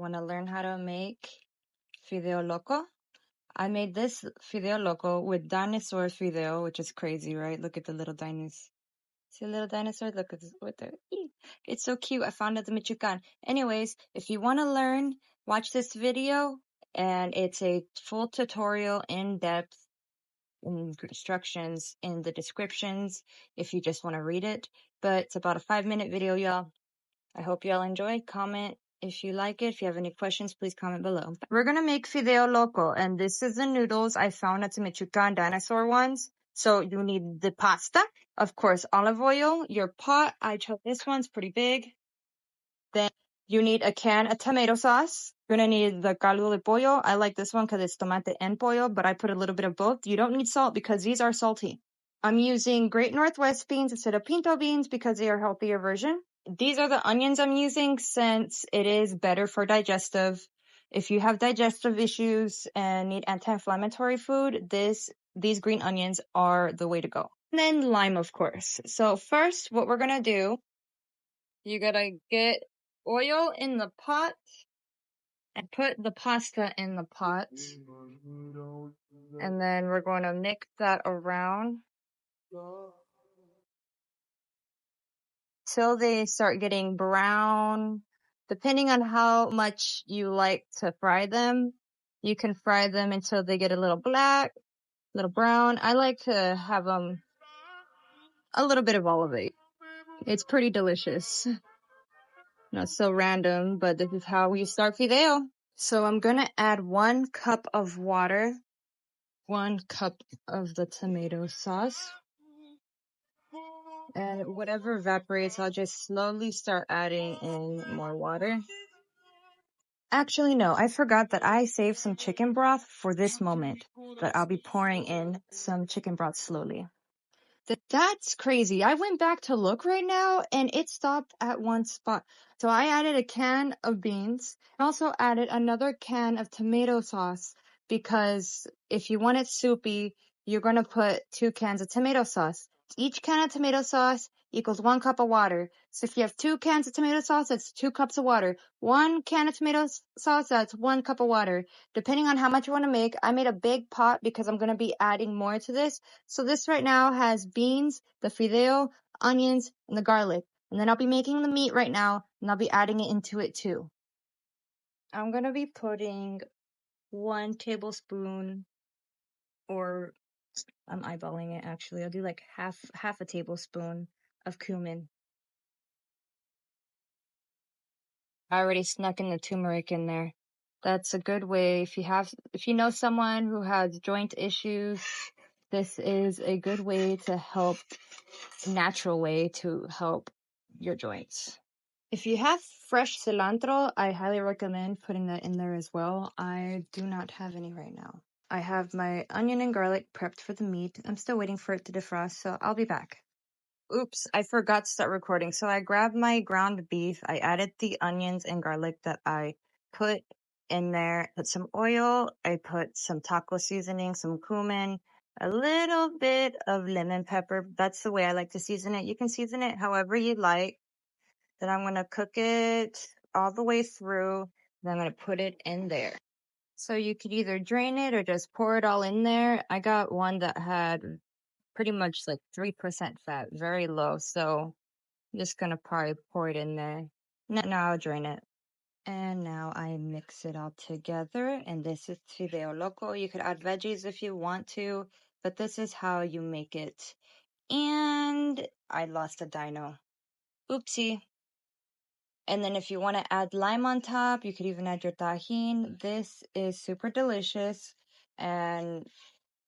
Want to learn how to make Fideo Loco? I made this Fideo Loco with dinosaur Fideo, which is crazy, right? Look at the little dinosaurs. See the little dinosaur? Look at this, with their it's so cute. I found it at the Michoacan. Anyways, if you want to learn, watch this video, and it's a full tutorial in depth instructions in the descriptions if you just want to read it. But it's about a 5-minute video, y'all. I hope y'all enjoy. Comment if you like it. If you have any questions, please comment below. We're gonna make Fideo Loco, and this is the noodles I found at the Michoacan dinosaur ones. So you need the pasta, of course, olive oil, your pot. I chose this one's pretty big. Then you need a can of tomato sauce. You're gonna need the caldo de pollo. I like this one because it's tomate and pollo, but I put a little bit of both. You don't need salt because these are salty. I'm using Great Northwest beans instead of pinto beans because they are a healthier version. These are the onions I'm using since it is better for digestive. If you have digestive issues and need anti-inflammatory food, these green onions are the way to go. And then lime, of course. So first, what we're gonna do, you gotta get oil in the pot and put the pasta in the pot. And then we're going to mix that around till they start getting brown. Depending on how much you like to fry them, you can fry them until they get a little black, a little brown. I like to have them a little bit of all of it. It's pretty delicious. Not so random, but this is how we start Fideo. So I'm gonna add 1 cup of water, 1 cup of the tomato sauce, and whatever evaporates, I'll just slowly start adding in more water. Actually, no, I forgot that I saved some chicken broth for this moment, but I'll be pouring in some chicken broth slowly. That's crazy. I went back to look right now and it stopped at one spot. So I added a can of beans. I also added another can of tomato sauce because if you want it soupy, you're going to put 2 cans of tomato sauce. Each can of tomato sauce equals 1 cup of water. So if you have 2 cans of tomato sauce, that's 2 cups of water. 1 can of tomato sauce, that's 1 cup of water. Depending on how much you want to make, I made a big pot because I'm going to be adding more to this. So this right now has beans, the fideo, onions, and the garlic. And then I'll be making the meat right now, and I'll be adding it into it too. I'm going to be putting 1 tablespoon, or I'm eyeballing it actually. I'll do like half a tablespoon of cumin. I already snuck in the turmeric in there. That's a good way if you know someone who has joint issues, this is a good way to help, natural way to help your joints. If you have fresh cilantro, I highly recommend putting that in there as well. I do not have any right now. I have my onion and garlic prepped for the meat. I'm still waiting for it to defrost, so I'll be back. Oops, I forgot to start recording. So I grabbed my ground beef. I added the onions and garlic that I put in there. Put some oil. I put some taco seasoning, some cumin, a little bit of lemon pepper. That's the way I like to season it. You can season it however you like. Then I'm going to cook it all the way through. Then I'm going to put it in there. So you could either drain it or just pour it all in there. I got one that had pretty much like 3% fat, very low. So I'm just going to probably pour it in there. Now I'll drain it. And now I mix it all together. And this is Fideo Loco. You could add veggies if you want to, but this is how you make it. And I lost a dino. Oopsie. And then if you want to add lime on top, you could even add your tajin. This is super delicious and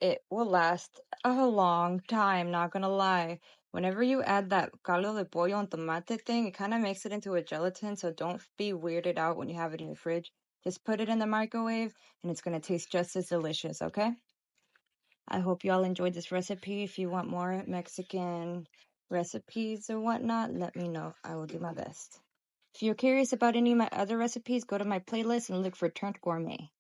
it will last a long time, not gonna lie. Whenever you add that caldo de pollo and tomate thing, it kind of makes it into a gelatin, so don't be weirded out when you have it in your fridge. Just put it in the microwave and it's gonna taste just as delicious, okay? I hope y'all enjoyed this recipe. If you want more Mexican recipes or whatnot, let me know. I will do my best. If you're curious about any of my other recipes, go to my playlist and look for Turned Gourmet.